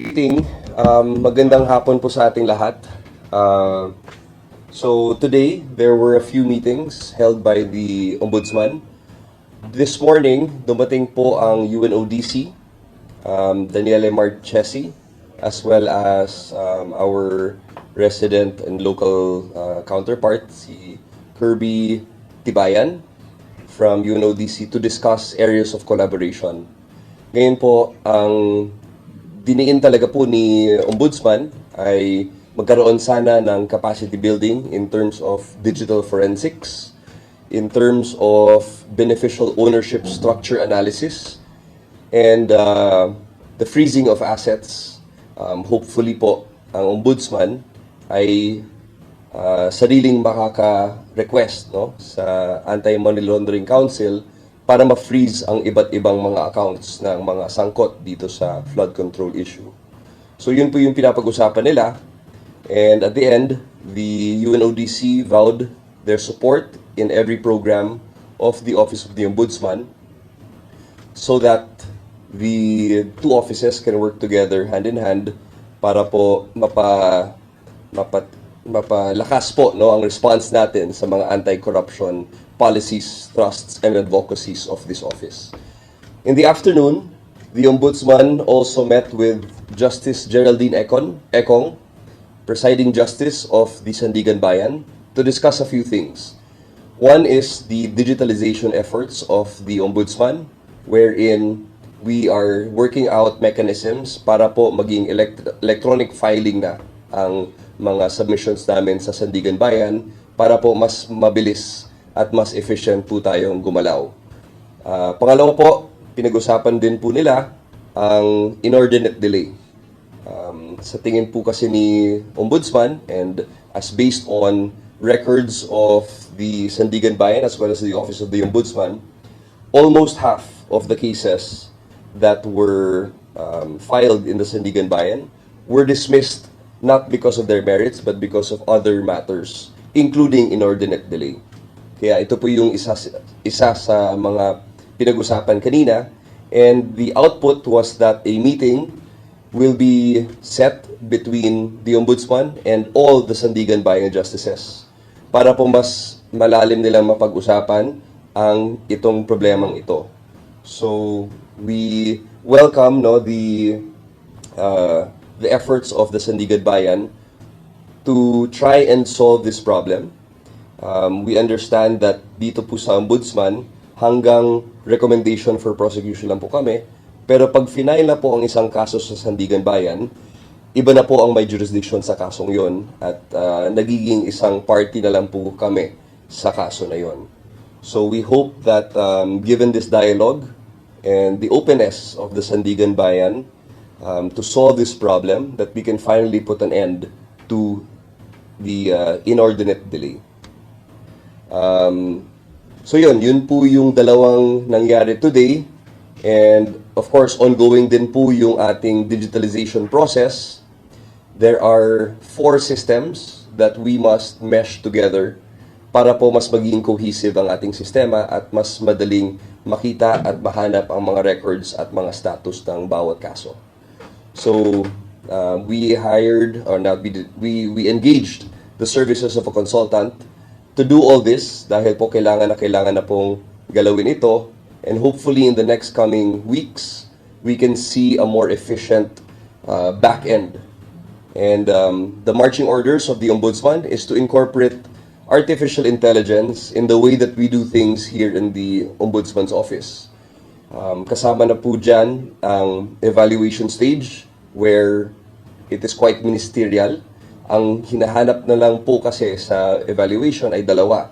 Greeting. Magandang hapon po sa ating lahat. So today, there were a few meetings held by the Ombudsman. This morning, dumating po ang UNODC, Daniele Marchesi, as well as our resident and local counterpart, si Kirby Tibayan from UNODC to discuss areas of collaboration. Ngayon po, ang diniin talaga po ni Ombudsman ay magkaroon sana ng capacity building in terms of digital forensics, in terms of beneficial ownership structure analysis, and the freezing of assets. Hopefully po, ang Ombudsman ay sariling makaka-request, no, sa Anti-Money Laundering Council para ma-freeze ang iba't ibang mga accounts ng mga sangkot dito sa flood control issue. So yun po yung pinapag-usapan nila. And at the end, the UNODC vowed their support in every program of the Office of the Ombudsman so that the two offices can work together hand in hand para po mapalakas po, no, ang response natin sa mga anti-corruption policies, trusts, and advocacies of this office. In the afternoon, the Ombudsman also met with Justice Geraldine Ekong, presiding justice of the Sandigan Bayan, to discuss a few things. One is the digitalization efforts of the Ombudsman, wherein we are working out mechanisms para po maging electronic filing na ang mga submissions namin sa Sandigan Bayan para po mas mabilis at mas efficient po tayong gumalaw. Pangalawa po, pinag-usapan din po nila ang inordinate delay. Sa tingin po kasi ni Ombudsman, and as based on records of the Sandigan Bayan as well as the Office of the Ombudsman, almost half of the cases that were filed in the Sandigan Bayan were dismissed not because of their merits but because of other matters, including inordinate delay. Kaya ito po yung isa sa mga pinag-usapan kanina, and the output was that a meeting will be set between the Ombudsman and all the Sandigan Bayan Justices para po mas malalim nilang mapag-usapan ang itong problemang ito. So we welcome, no, the efforts of the Sandigan Bayan to try and solve this problem. We understand that dito po sa Ombudsman, hanggang recommendation for prosecution lang po kami. Pero pag final na po ang isang kaso sa Sandigan Bayan, iba na po ang may jurisdiction sa kasong yon at nagiging isang party na lang po kami sa kaso na yon. So we hope that given this dialogue and the openness of the Sandigan Bayan to solve this problem, that we can finally put an end to the inordinate delay. So yun po yung dalawang nangyari today, and of course ongoing din po yung ating digitalization process. There are 4 systems that we must mesh together para po mas maging cohesive ang ating sistema at mas madaling makita at mahanap ang mga records at mga status ng bawat kaso. So we engaged the services of a consultant to do all this dahil po kailangan na pong galawin ito, and hopefully in the next coming weeks we can see a more efficient back end. And the marching orders of the Ombudsman is to incorporate artificial intelligence in the way that we do things here in the Ombudsman's office. Kasama na po dyan ang evaluation stage where it is quite ministerial. Ang hinahanap na lang po kasi sa evaluation ay dalawa.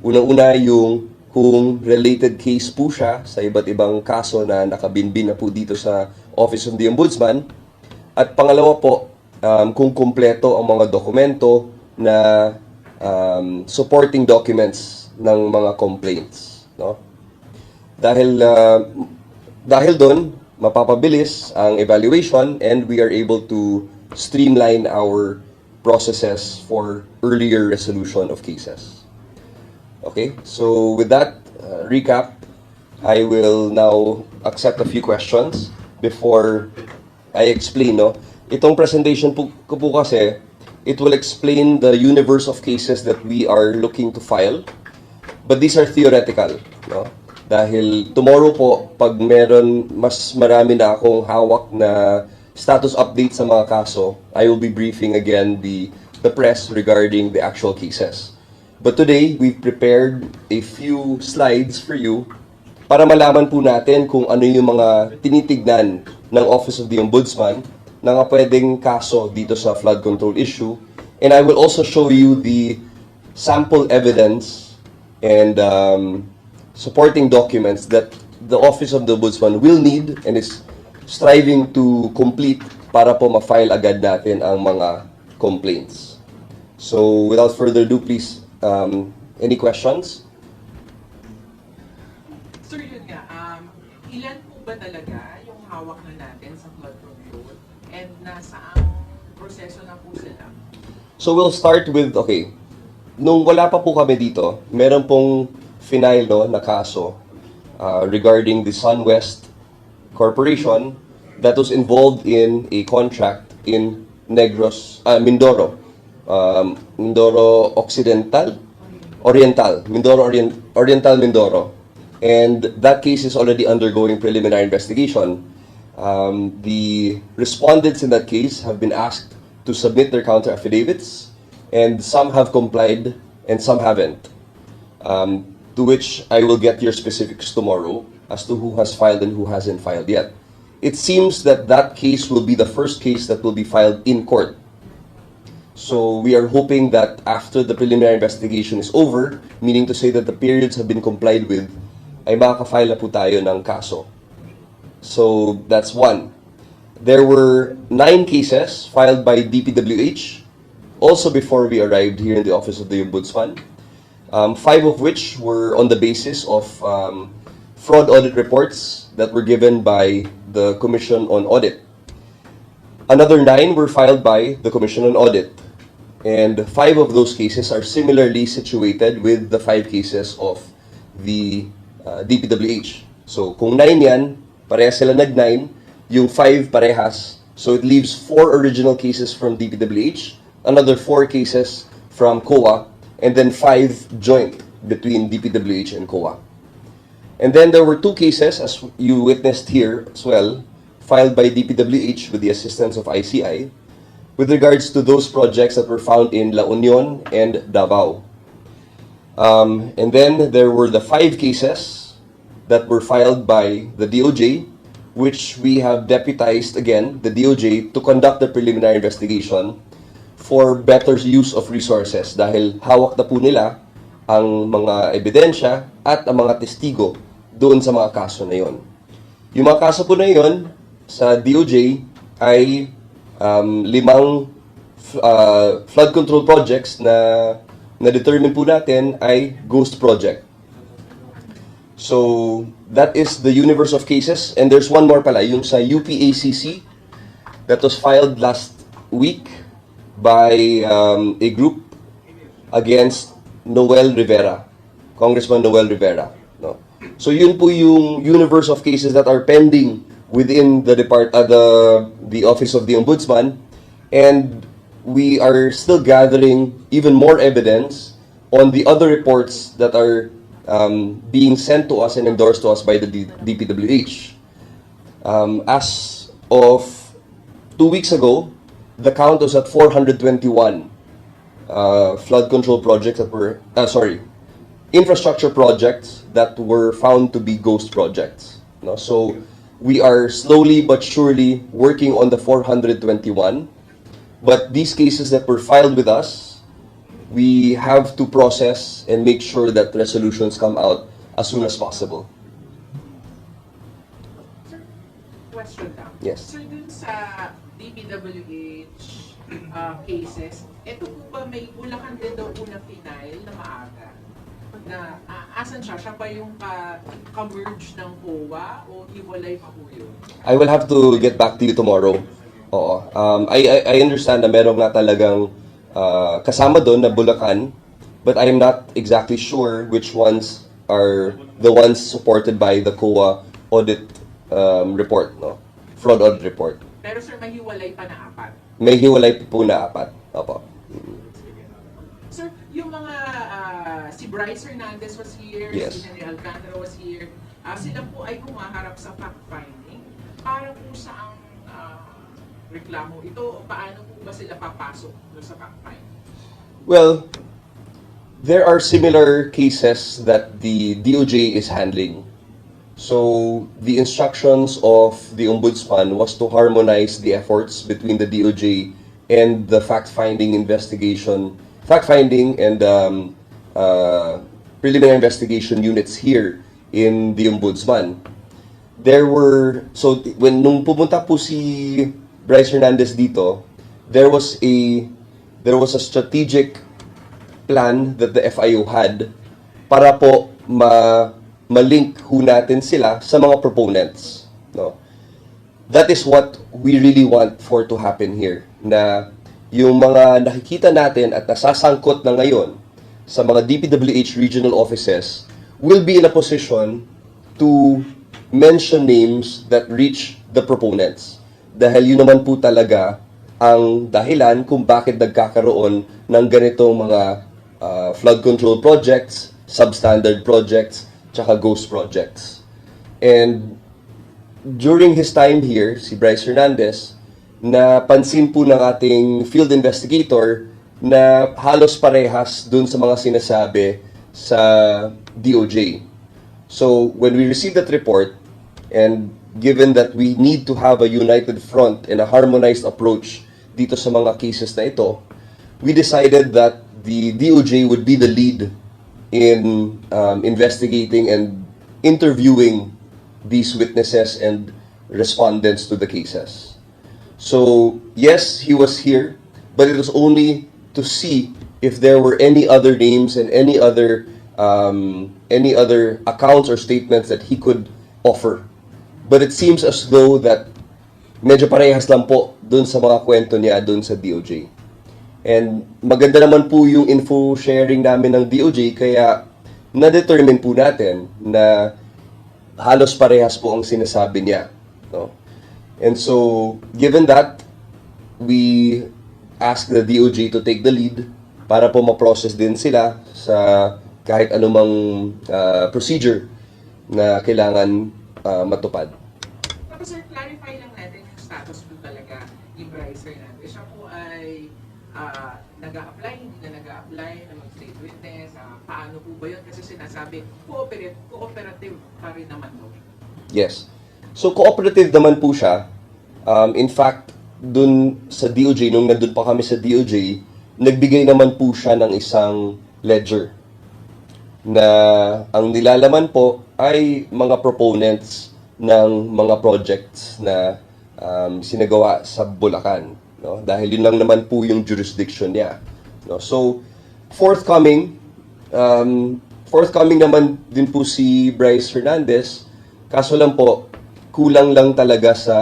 Unang-una yung kung related case po siya sa iba't ibang kaso na nakabinbin na po dito sa Office of the Ombudsman. At pangalawa po, kung kumpleto ang mga dokumento na supporting documents ng mga complaints, no? Dahil doon, mapapabilis ang evaluation and we are able to streamline our processes for earlier resolution of cases. Okay, so with that recap, I will now accept a few questions before I explain, no? Itong presentation ko po kasi, it will explain the universe of cases that we are looking to file. But these are theoretical, no? Dahil tomorrow po, pag meron mas marami na akong hawak na status update sa mga kaso, I will be briefing again the press regarding the actual cases. But today, we've prepared a few slides for you para malaman po natin kung ano yung mga tinitignan ng Office of the Ombudsman na nga pwedeng kaso dito sa flood control issue. And I will also show you the sample evidence and supporting documents that the Office of the Ombudsman will need and is striving to complete para po ma-file agad natin ang mga complaints. So, without further ado, please, any questions? Sir, yun nga, ilan po ba talaga yung hawak na natin sa flood control and nasaang proseso na po sila? So, we'll start with, okay, nung wala pa po kami dito, meron pong final, no, na kaso regarding the SunWest Corporation that was involved in a contract in Mindoro. Mindoro Oriental, Mindoro. And that case is already undergoing preliminary investigation. The respondents in that case have been asked to submit their counter affidavits, and some have complied and some haven't. To which I will get your specifics tomorrow as to who has filed and who hasn't filed yet. It seems that that case will be the first case that will be filed in court. So we are hoping that after the preliminary investigation is over, meaning to say that the periods have been complied with, ay makaka-file na po tayo ng kaso. So that's one. There were 9 cases filed by DPWH, also before we arrived here in the Office of the Ombudsman. 5 of which were on the basis of fraud audit reports that were given by the Commission on Audit. Another 9 were filed by the Commission on Audit. And 5 of those cases are similarly situated with the 5 cases of the DPWH. So kung 9 yan, parehas sila nag-9, yung 5 parehas. So it leaves 4 original cases from DPWH, another 4 cases from COA, and then 5 joint between DPWH and COA. And then there were 2 cases, as you witnessed here as well, filed by DPWH with the assistance of ICI, with regards to those projects that were found in La Union and Davao. And then there were the 5 cases that were filed by the DOJ, which we have deputized again, the DOJ, to conduct the preliminary investigation for better use of resources dahil hawak na po nila ang mga ebidensya at ang mga testigo doon sa mga kaso na yon. Yung mga kaso po na yon sa DOJ ay 5 flood control projects na na-determine po natin ay ghost project. So, that is the universe of cases. And there's one more pala, yung sa UPACC that was filed last week by a group against Congressman Noel Rivera. No? So yun po yung universe of cases that are pending within the Office of the Ombudsman, and we are still gathering even more evidence on the other reports that are being sent to us and endorsed to us by the DPWH. As of 2 weeks ago, the count was at 421 flood control projects that were, infrastructure projects that were found to be ghost projects. No? So we are slowly but surely working on the 421. But these cases that were filed with us, we have to process and make sure that resolutions come out as soon as possible. Sir, question lang. Yes. Sir, dun sa DPWH cases, ito po ba may Bulacan din daw po na final na maaga? Na asan siya? Siya ba yung ka-merge ng COA o hiwalay pa po yun? I will have to get back to you tomorrow. Oo. I understand na meron nga talagang kasama doon na Bulacan, but I am not exactly sure which ones are the ones supported by the COA audit report, no? Fraud audit report. Pero sir, mahiwalay pa na 4. May hiwalay po na 4. Opo. Sir, yung mga si Bryce Hernandez was here, Yes. si Henry Alcantara was here. Sila po ay humaharap sa fact-finding. Para po sa reklamo ito, paano po ba sila papasok sa fact-finding? Well, there are similar cases that the DOJ is handling. So, the instructions of the Ombudsman was to harmonize the efforts between the DOJ and the fact-finding and preliminary investigation units here in the Ombudsman. Nung pumunta po si Bryce Hernandez dito, there was a strategic plan that the FIO had para po ma-link ho natin sila sa mga proponents. No? That is what we really want for to happen here. Na yung mga nakikita natin at nasasangkot na ngayon sa mga DPWH regional offices will be in a position to mention names that reach the proponents. Dahil yun naman po talaga ang dahilan kung bakit nagkakaroon ng ganitong mga flood control projects, substandard projects, tsaka ghost projects. And during his time here, si Bryce Hernandez, napansin po ng ating field investigator na halos parehas dun sa mga sinasabi sa DOJ. So, when we received that report, and given that we need to have a united front and a harmonized approach dito sa mga cases na ito, we decided that the DOJ would be the lead in investigating and interviewing these witnesses and respondents to the cases. So, yes, he was here, but it was only to see if there were any other names and any other accounts or statements that he could offer. But it seems as though that medyo parehas lang po dun sa mga kwento niya dun sa DOJ. And maganda naman po yung info sharing namin ng DOJ, kaya na-determine po natin na halos parehas po ang sinasabi niya. No? And so, given that, we asked the DOJ to take the lead para po ma-process din sila sa kahit anumang procedure na kailangan matupad. Tapos sir, clarify lang natin yung status po talaga ni Bryce Hernandez. Siya po ay nag-a-apply, hindi na nag-a-apply, mag-state witness, paano po ba yun? Kasi sinasabi, cooperative pa rin naman po. Yes. So, cooperative naman po siya. In fact, dun sa DOJ, nung nandun pa kami sa DOJ, nagbigay naman po siya ng isang ledger na ang nilalaman po ay mga proponents ng mga projects na sinagawa sa Bulacan. No? Dahil yun lang naman po yung jurisdiction niya. No? So, forthcoming naman din po si Bryce Hernandez, kaso lang po, kulang lang talaga sa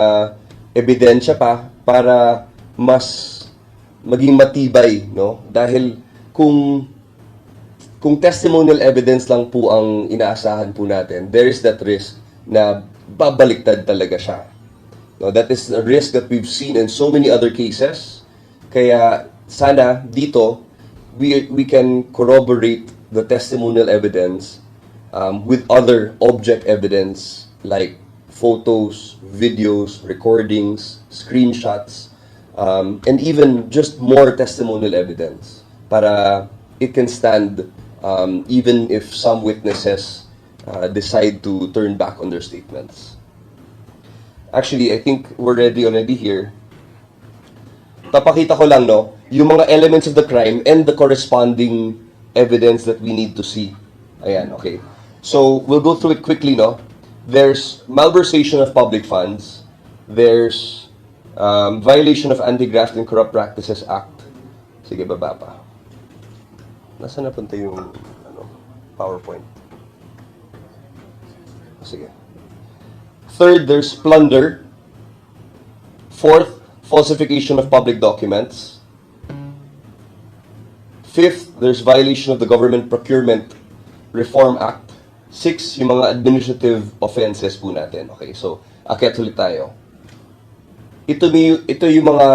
ebidensya pa para mas maging matibay, no? Dahil kung testimonial evidence lang po ang inaasahan po natin, there is that risk na babaliktad talaga siya. No, that is a risk that we've seen in so many other cases. Kaya sana dito we can corroborate the testimonial evidence with other object evidence like photos, videos, recordings, screenshots, and even just more testimonial evidence para it can stand even if some witnesses decide to turn back on their statements. Actually, I think we're ready already here. Papakita ko lang, no, yung mga elements of the crime and the corresponding evidence that we need to see. Ayan, okay. So, we'll go through it quickly, no. There's malversation of public funds. There's violation of Anti-Graft and Corrupt Practices Act. Sige, baba pa. Nasaan napunta yung PowerPoint? Sige. Third, there's plunder. Fourth, falsification of public documents. Fifth, there's violation of the Government Procurement Reform Act. Six, yung mga administrative offenses po natin. Okay, so, akyat ulit tayo. ito yung mga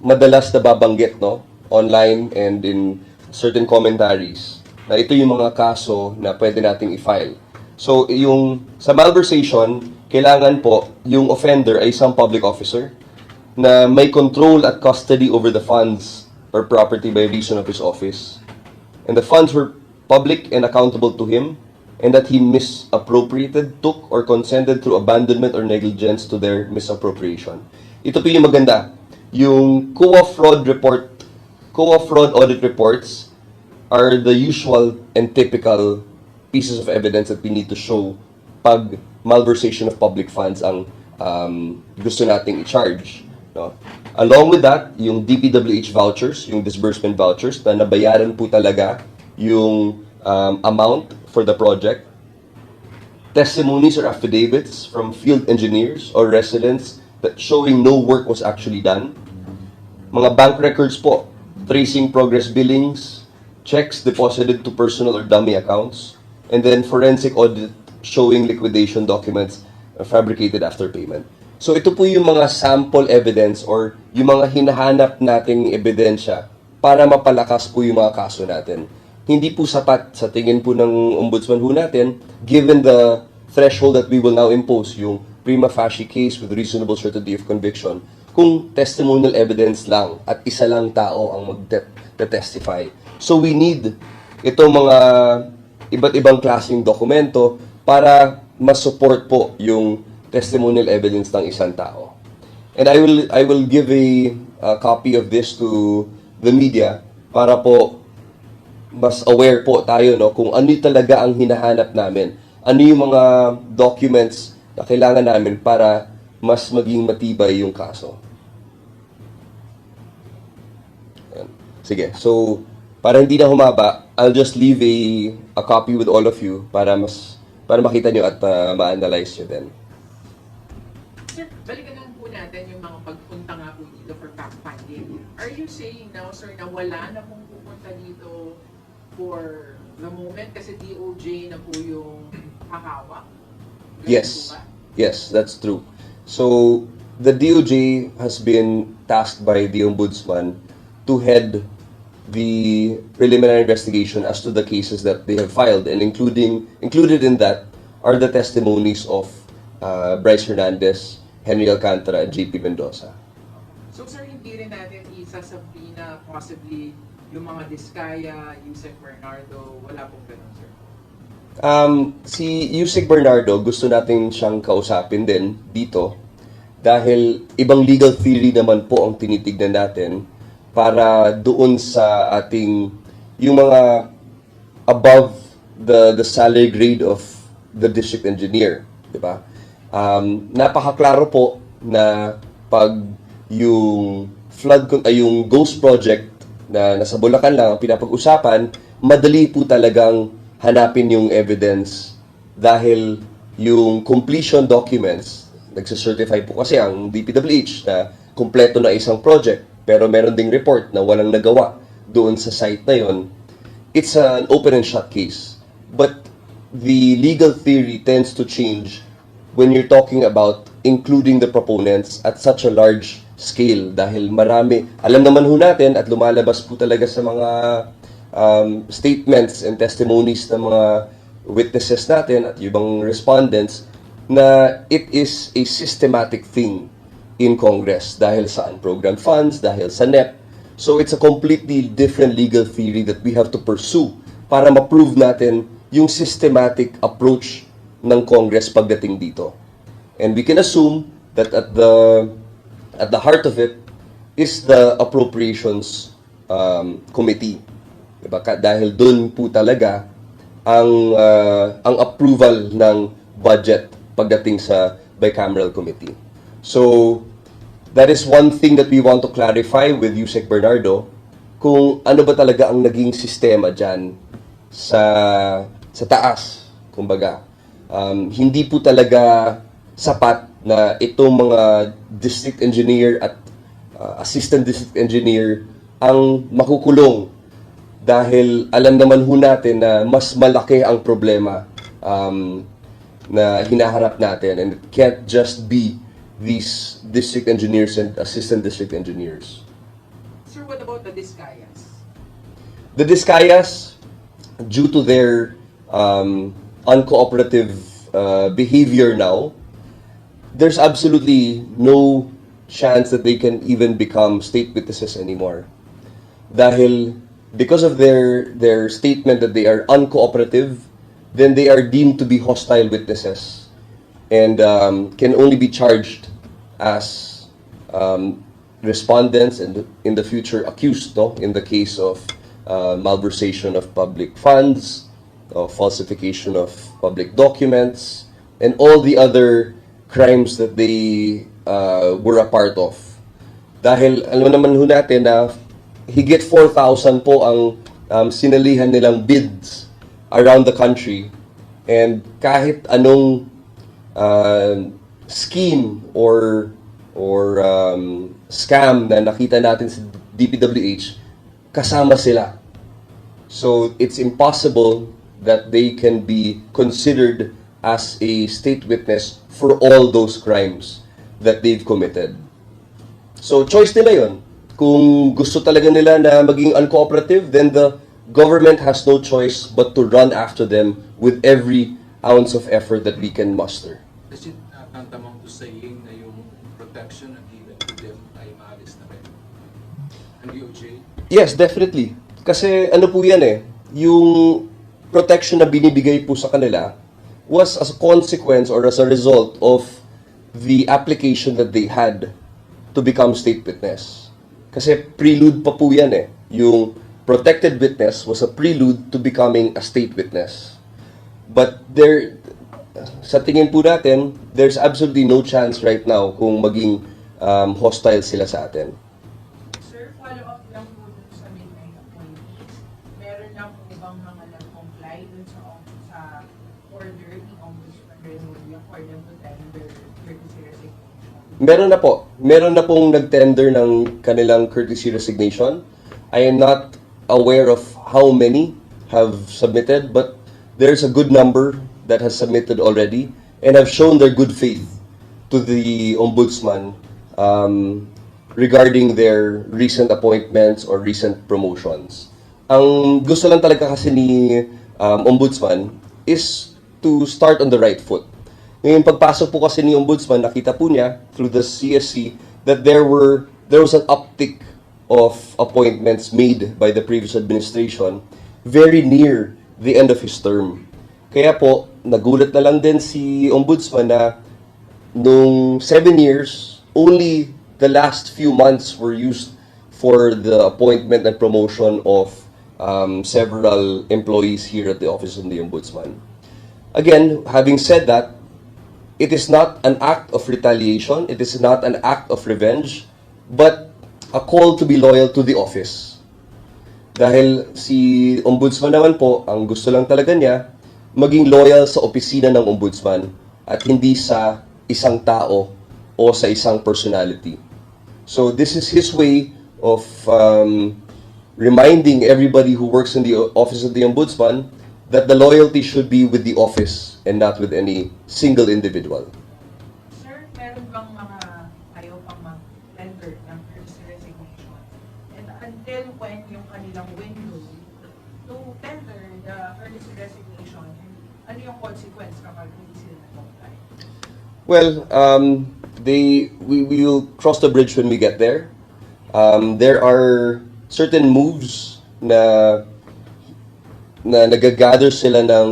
madalas na babanggit, no? Online and in certain commentaries, na ito yung mga kaso na pwede nating i-file. So, yung sa malversation, kailangan po yung offender ay isang public officer na may control at custody over the funds or property by reason of his office. And the funds were public and accountable to him, and that he misappropriated, took, or consented through abandonment or negligence to their misappropriation. Ito po yung maganda. Yung COA fraud audit reports are the usual and typical pieces of evidence that we need to show pag malversation of public funds ang gusto nating i-charge. No? Along with that, yung DPWH vouchers, yung disbursement vouchers, na nabayaran po talaga yung amount for the project. Testimonies or affidavits from field engineers or residents that showing no work was actually done. Mga bank records po, tracing progress billings, checks deposited to personal or dummy accounts, and then forensic audit showing liquidation documents fabricated after payment. So ito po yung mga sample evidence or yung mga hinahanap nating ebidensya para mapalakas po yung mga kaso natin. Hindi po sapat sa tingin po ng ombudsman ho natin, given the threshold that we will now impose, yung prima facie case with reasonable certainty of conviction, kung testimonial evidence lang at isa lang tao ang mag-testify. So we need itong mga iba't ibang klaseng dokumento para ma-support po yung testimonial evidence ng isang tao. And I will give a copy of this to the media para po mas aware po tayo, no, kung ano talaga ang hinahanap namin. Ano yung mga documents na kailangan namin para mas maging matibay yung kaso. Ayan. Sige, so para hindi na humaba, I'll just leave a copy with all of you para makita nyo at ma-analyze nyo din. Sir, balikan lang po natin yung mga pagpunta nga po dito for fact-finding. Are you saying now, sir, na wala na pong pupunta dito for the moment kasi DOJ na po yung hahawak? Ganun Yes. po ba? Yes, that's true. So, the DOJ has been tasked by the Ombudsman to head the preliminary investigation as to the cases that they have filed, and included in that are the testimonies of Bryce Hernandez, Henry Alcantara, and JP Mendoza. So, sir, hindi rin natin isasabi na possibly yung mga Diskaya, Yusek Bernardo, wala pong ganun, sir? Si Yusek Bernardo, gusto natin siyang kausapin din dito dahil ibang legal theory naman po ang tinitignan natin para doon sa ating yung mga above the salary grade of the district engineer, di ba? Napakaklaro po na pag yung yung ghost project na nasa Bulacan lang ang pinapag-usapan, madali po talagang hanapin yung evidence dahil yung completion documents, nagsacertify po kasi ang DPWH na kumpleto na isang project, pero meron ding report na walang nagawa doon sa site na yon. It's an open and shut case. But the legal theory tends to change when you're talking about including the proponents at such a large scale dahil marami, alam naman ho natin at lumalabas po talaga sa mga statements and testimonies ng mga witnesses natin at ibang respondents na it is a systematic thing in Congress dahil sa unprogrammed funds, dahil sa NEP. So it's a completely different legal theory that we have to pursue para ma-prove natin yung systematic approach ng Congress pagdating dito. And we can assume that at the heart of it is the Appropriations Committee. Diba? Dahil doon po talaga ang approval ng budget pagdating sa bicameral committee. So, that is one thing that we want to clarify with Yusek Bernardo, kung ano ba talaga ang naging sistema dyan sa taas, kumbaga. Hindi po talaga sapat na itong mga district engineer at assistant district engineer ang makukulong dahil alam naman ho natin na mas malaki ang problema na hinaharap natin, and it can't just be these district engineers and assistant district engineers. Sir, what about the Discayas? The Discayas, due to their uncooperative behavior now, there's absolutely no chance that they can even become state witnesses anymore. Dahil because of their statement that they are uncooperative, then they are deemed to be hostile witnesses and can only be charged as respondents and in the future accused, no, in the case of malversation of public funds, falsification of public documents, and all the other crimes that they were a part of. Dahil alam naman ho natin na higit 4,000 po ang sinalihan nilang bids around the country, and kahit anong scheme or scam na nakita natin sa DPWH, kasama sila. So it's impossible that they can be considered as a state witness for all those crimes that they've committed. So choice nila yon. Kung gusto talaga nila na maging uncooperative, then the government has no choice but to run after them with every ounce of effort that we can muster. Is it tantamount to saying na yung protection na given to them ay maalis na rin? Ang DOJ? Yes, definitely. Kasi ano po yan eh, yung protection na binibigay po sa kanila was as a consequence or as a result of the application that they had to become state witness. Kasi prelude pa po yan eh. Yung protected witness was a prelude to becoming a state witness. But there, sa tingin po natin, there's absolutely no chance right now kung maging hostile sila sa atin. Sir, follow up lang po dun sa midnight appointees. Meron lang po ibang mga nag-comply dun sa order ni Ombudsman Remulla for them to tender courtesy resignation? Meron na pong nag-tender ng kanilang courtesy resignation. I am not aware of how many have submitted, but there's a good number that has submitted already and have shown their good faith to the Ombudsman regarding their recent appointments or recent promotions. Ang gusto lang talaga kasi ni Ombudsman is to start on the right foot. Ngayon, pagpasok po kasi ni Ombudsman, nakita po niya through the CSC that there was an uptick of appointments made by the previous administration very near the end of his term. Kaya po, nagulat na lang din si Ombudsman na nung 7 years, only the last few months were used for the appointment and promotion of several employees here at the Office of the Ombudsman. Again, having said that, it is not an act of retaliation, it is not an act of revenge, but a call to be loyal to the office. Dahil si Ombudsman naman po, ang gusto lang talaga niya, maging loyal sa opisina ng Ombudsman at hindi sa isang tao o sa isang personality. So this is his way of reminding everybody who works in the Office of the Ombudsman that the loyalty should be with the office and not with any single individual. Sir, meron bang mga ayaw pang mag-tender ng courtesy resignation? And until when yung kanilang window to tender the courtesy resignation, ano yung consequence kapag hindi sila nag-comply? Well, we will cross the bridge when we get there. There are certain moves na nagagather sila ng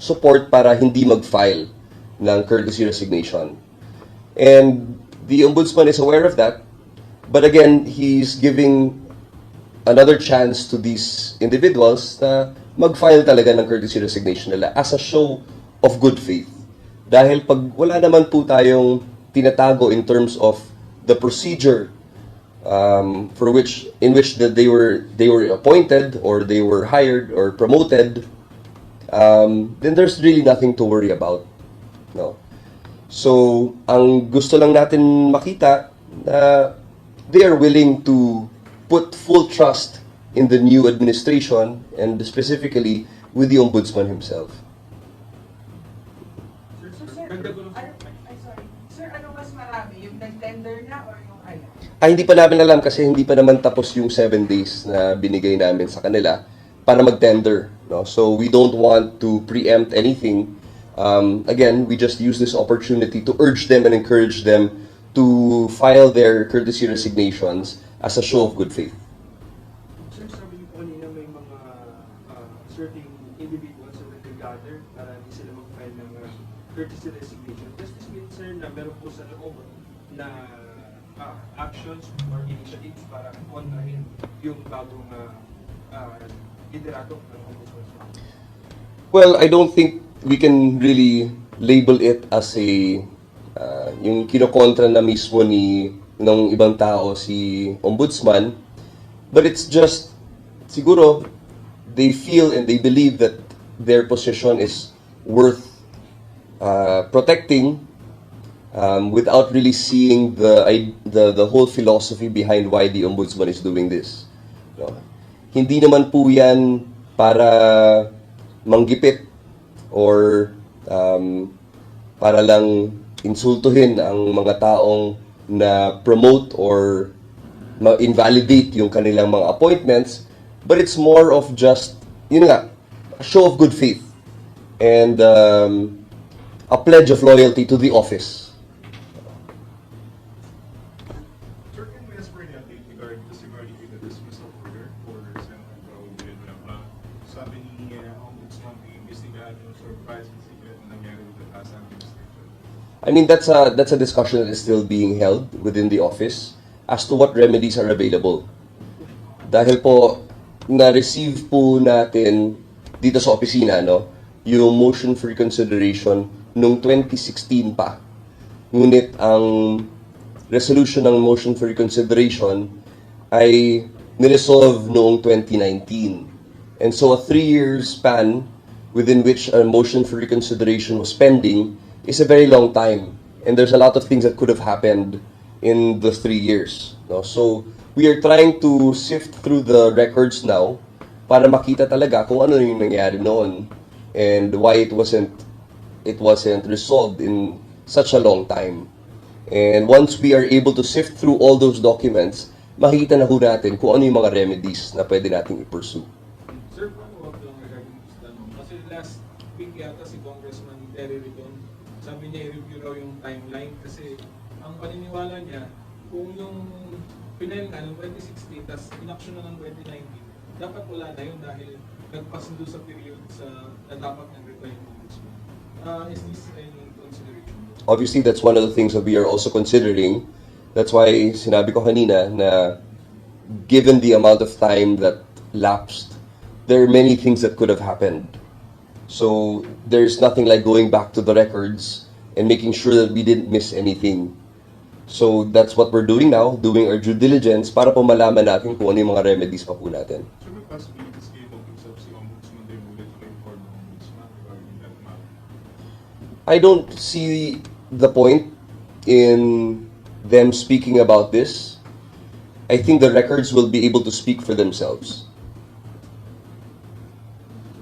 support para hindi mag-file ng courtesy resignation. And the Ombudsman is aware of that. But again, he's giving another chance to these individuals na mag-file talaga ng courtesy resignation nila as a show of good faith. Dahil pag wala naman po tayong tinatago in terms of the procedure in which that they were appointed or they were hired or promoted, then there's really nothing to worry about. No. So, ang gusto lang natin makita na they are willing to put full trust in the new administration and specifically with the Ombudsman himself. Sir, sorry. Sir, ano mas marami? Hindi pa namin alam kasi hindi pa naman tapos yung 7 days na binigay namin sa kanila para mag-tender. No? So we don't want to preempt anything. Again, we just use this opportunity to urge them and encourage them to file their courtesy resignations as a show of good faith. Sir, sabi niyo po kanina may mga certain individuals na nag-gather para hindi sila mag-file ng courtesy resignation. Does this mean, sir, na meron po sa loob na actions or initiatives para kontrahin yung bagong liderato ng Ombudsman? Well, I don't think we can really label it as a yung kinokontra na mismo ng ibang tao si Ombudsman, but it's just siguro they feel and they believe that their position is worth protecting without really seeing the whole philosophy behind why the Ombudsman is doing this. No? Hindi naman po yan para manggipit or para lang insultuhin ang mga taong na promote or ma-invalidate yung kanilang mga appointments, but it's more of just, yun nga, a show of good faith and a pledge of loyalty to the office. Sir, can we ask for an update regarding the dismissal order for Senator Proseso? Sabi ni Ombudsman, iimbestigahan yung surprise incident na nangyari with the past administration. I mean, that's a discussion that is still being held within the office as to what remedies are available. Dahil po, na-receive po natin dito sa opisina, no, yung motion for reconsideration noong 2016 pa. Ngunit ang resolution ng motion for reconsideration ay niresolve noong 2019. And so a 3-year span within which a motion for reconsideration was pending is a very long time. And there's a lot of things that could have happened in the 3 years. No? So we are trying to sift through the records now para makita talaga kung ano yung nangyari noon and why it wasn't resolved in such a long time. And once we are able to sift through all those documents, makikita na ho natin kung ano yung mga remedies na pwede nating i-pursue. Sir, follow up lang regarding this tanong. Kasi last week yata si Congressman Terry Ridon, sabi niya i-review raw yung timeline kasi ang paniniwala niya, kung yung pinail nga ng 2016, tapos inaction na ng 2019, dapat wala na yun dahil nagpasundo sa period na dapat nag-reply ng Ombudsman. Is this a consideration? Obviously, that's one of the things that we are also considering. That's why sinabi ko kanina na given the amount of time that lapsed, there are many things that could have happened. So there's nothing like going back to the records and making sure that we didn't miss anything. So that's what we're doing now, doing our due diligence para po malaman natin kung ano yung mga remedies pa po natin. Sir, may possibilities kayo mag-usap si Ombudsman Remulla to inform ng Ombudsman regarding that matter? I don't see the point in them speaking about this. I think the records will be able to speak for themselves.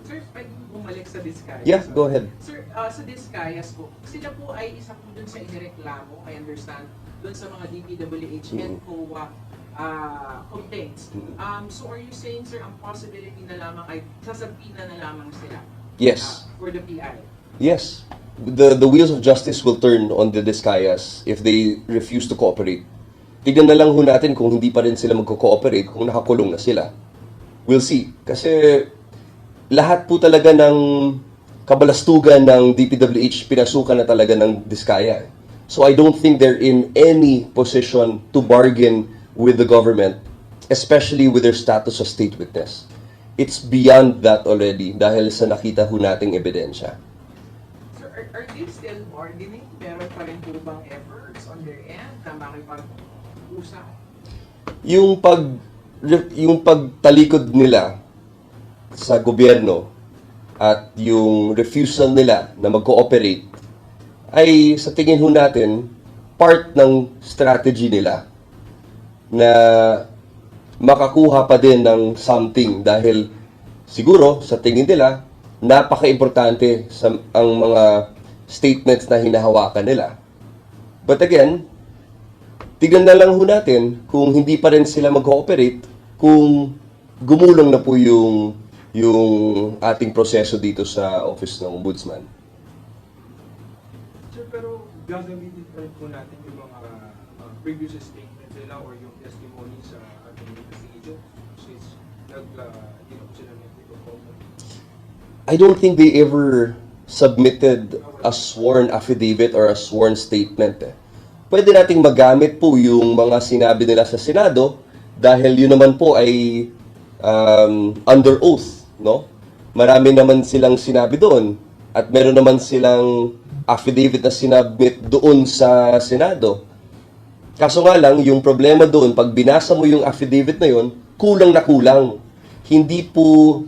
Sir, pwede bumalik sa Discayas? Yeah, go ahead. Sir, sa Discayas po, sila po ay isa po dun sa inireklamo, I understand, dun sa mga DPWH and COA complaints. So are you saying, sir, ang possibility na lamang ay sasabina na lamang sila? Yes. For the PI? Yes. The wheels of justice will turn on the Discayas if they refuse to cooperate. Tignan na lang ho natin kung hindi pa rin sila magko-cooperate, kung nakakulong na sila. We'll see. Kasi lahat po talaga ng kabalastugan ng DPWH pinasukan na talaga ng Diskaya. So I don't think they're in any position to bargain with the government, especially with their status as state witness. It's beyond that already dahil sa nakita ho nating ebidensya. Sir, are they still bargaining? Meron pa rin po bang efforts on their end na makipag-usap? Yung pagtalikod nila sa gobyerno at yung refusal nila na mag-cooperate ay sa tingin ho natin part ng strategy nila na makakuha pa din ng something dahil siguro sa tingin nila napaka-importante sa ang mga statements na hinahawakan nila. But again, tignan na lang ho natin kung hindi pa rin sila mag-cooperate, kung gumulong na po yung ating proseso dito sa Office ng Ombudsman. Sir, pero gagamitin pa rin po natin yung mga previous statement nila or yung testimony sa ating investigation since hindi na po sila nag-comment. I don't think they ever submitted a sworn affidavit or a sworn statement. Pwede nating magamit po yung mga sinabi nila sa Senado dahil yun naman po ay under oath, no? Marami naman silang sinabi doon at meron naman silang affidavit na sinabmit doon sa Senado. Kaso nga lang, yung problema doon, pag binasa mo yung affidavit na yun, kulang na kulang. Hindi po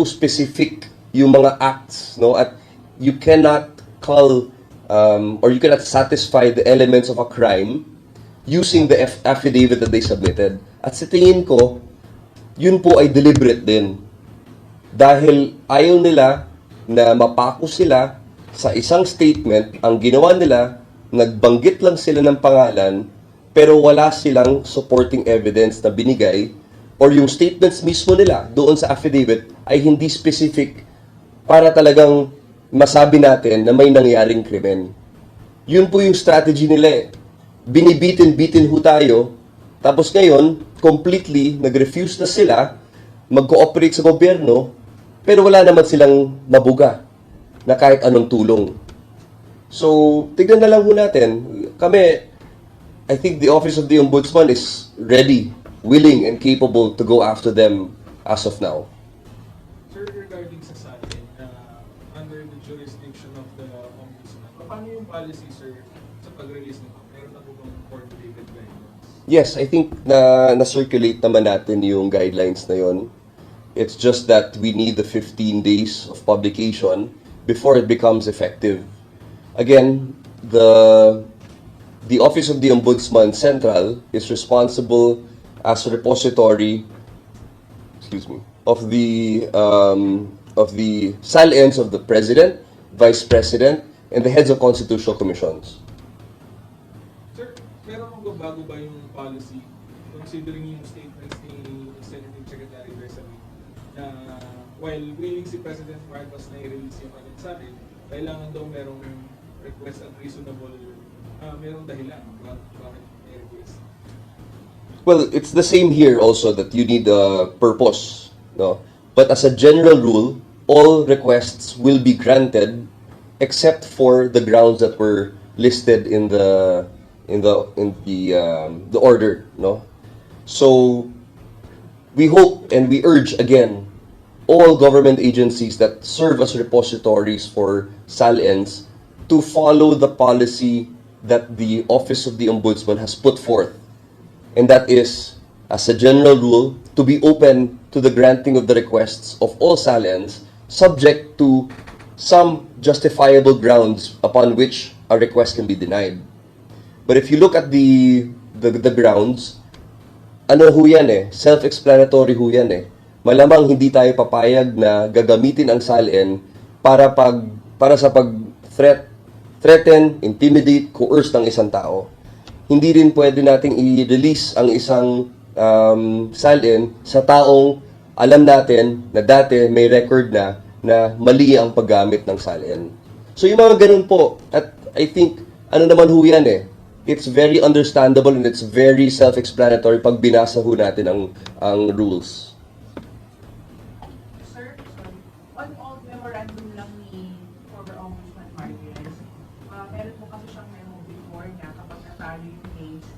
specific yung mga acts, no? At you cannot call or you cannot satisfy the elements of a crime using the affidavit that they submitted. At sa tingin ko, yun po ay deliberate din. Dahil ayaw nila na mapako sila sa isang statement, ang ginawa nila, nagbanggit lang sila ng pangalan, pero wala silang supporting evidence na binigay, or yung statements mismo nila doon sa affidavit ay hindi specific para talagang masabi natin na may nangyaring krimen. Yun po yung strategy nila eh. Binibitin-bitin ho tayo, tapos ngayon, completely nag-refuse na sila mag-cooperate sa gobyerno, pero wala naman silang mabuga na kahit anong tulong. So, tignan na lang ho natin. Kami, I think the Office of the Ombudsman is ready, willing, and capable to go after them as of now. Sir, regarding sa atin, under the jurisdiction of the Ombudsman, paano yung policy, sir, sa pag-release nito? Meron na po bang coordinated guidelines? Yes, I think na-circulate naman natin yung guidelines na yon. It's just that we need the 15 days of publication before it becomes effective. Again, the Office of the Ombudsman Central is responsible as a repository, of the SALENs of the President, Vice President, and the heads of constitutional commissions. Sir, meron kong bago ba yung policy considering yung statements ni Senate Secretary Bersami na while willing si President Marcos na i-release yung kanyang sa akin, kailangan daw merong request at reasonable, merong dahilan bakit may request. Well, it's the same here also that you need a purpose, no? But as a general rule, all requests will be granted except for the grounds that were listed in the order, no? So we hope and we urge again all government agencies that serve as repositories for SALENs to follow the policy that the Office of the Ombudsman has put forth. And that is, as a general rule, to be open to the granting of the requests of all SALENs, subject to some justifiable grounds upon which a request can be denied. But if you look at the grounds, ano ho yan eh, self-explanatory ho yan eh. Malamang hindi tayo papayag na gagamitin ang SALN para sa threaten, intimidate, coerce ng isang tao. Hindi rin pwede nating i-release ang isang SALN sa taong alam natin na dati may record na mali ang paggamit ng SALN. So yung mga ganun po, at I think, ano naman ho yan eh, it's very understandable and it's very self-explanatory pag binasa ho natin ang rules. Sir, on all memorandum lang ni former Ombudsman Marquez, meron po kasi siyang memo before na kapag natalo yung case,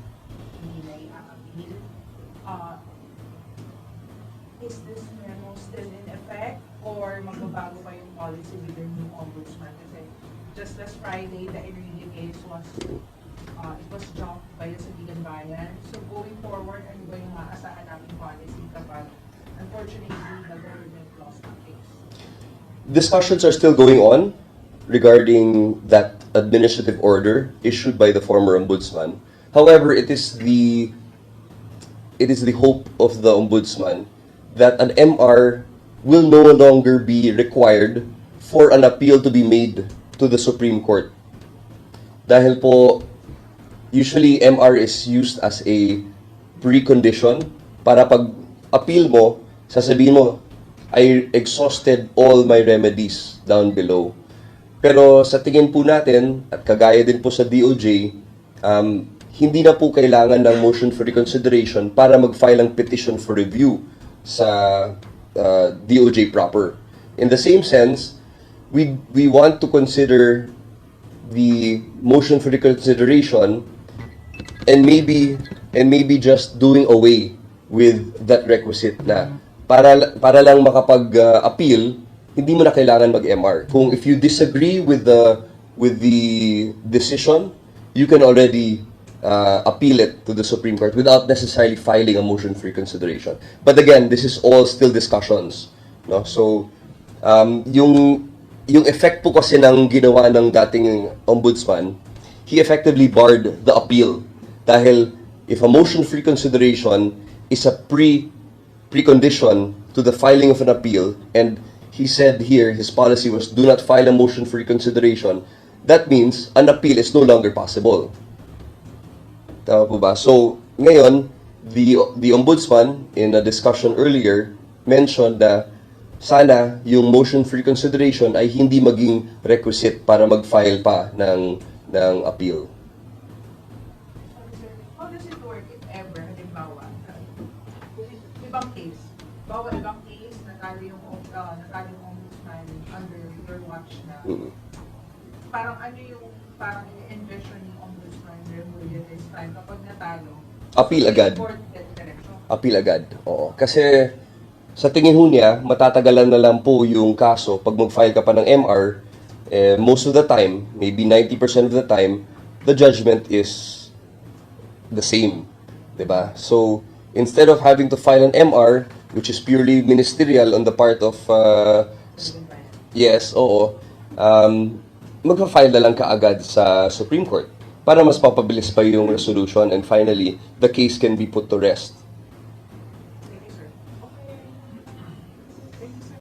hindi na i-appeal. Is this memo still in effect or magbabago pa yung policy with the new Ombudsman? Kasi just last Friday, the Enrique case was it was dropped by the Sabigan Bayan. So going forward, ano ba yung maasahan namin policy kapag unfortunately the government lost the case? Discussions are still going on regarding that administrative order issued by the former ombudsman. However, it is the hope of the ombudsman that an MR will no longer be required for an appeal to be made to the Supreme Court. Dahil po usually MR is used as a precondition para pag appeal mo, sasabihin mo, I exhausted all my remedies down below. Pero sa tingin po natin, at kagaya din po sa DOJ, hindi na po kailangan ng motion for reconsideration para mag-file ang petition for review sa DOJ proper. In the same sense, we want to consider the motion for reconsideration and maybe just doing away with that requisite na para lang makapag-appeal, hindi mo na kailangan mag-MR. Kung if you disagree with the decision, you can already appeal it to the Supreme Court without necessarily filing a motion for reconsideration. But again, this is all still discussions, no? So yung effect po kasi ng ginawa ng dating ombudsman, he effectively barred the appeal. Dahil if a motion for reconsideration is a precondition to the filing of an appeal, and he said here his policy was do not file a motion for reconsideration, that means an appeal is no longer possible. Tama po ba? So, ngayon, the ombudsman in a discussion earlier mentioned na sana yung motion for reconsideration ay hindi maging requisite para mag-file pa ng appeal. How does it work if ever, halimbawa, ibang case, ibang case, natalo yung ombudsman under your watch na, parang ano yung parang i-envision ni Ombudsman Remulla this time kapag natalo? Appeal agad. Appeal agad, oo. Kasi sa tingin ho niya, matatagalan na lang po yung kaso pag mag-file ka pa ng MR. Most of the time, maybe 90% of the time, the judgment is the same. Diba? So, instead of having to file an MR, which is purely ministerial on the part of, yes, oo, magpa-file na lang kaagad sa Supreme Court para mas papabilis pa yung resolution and finally, the case can be put to rest.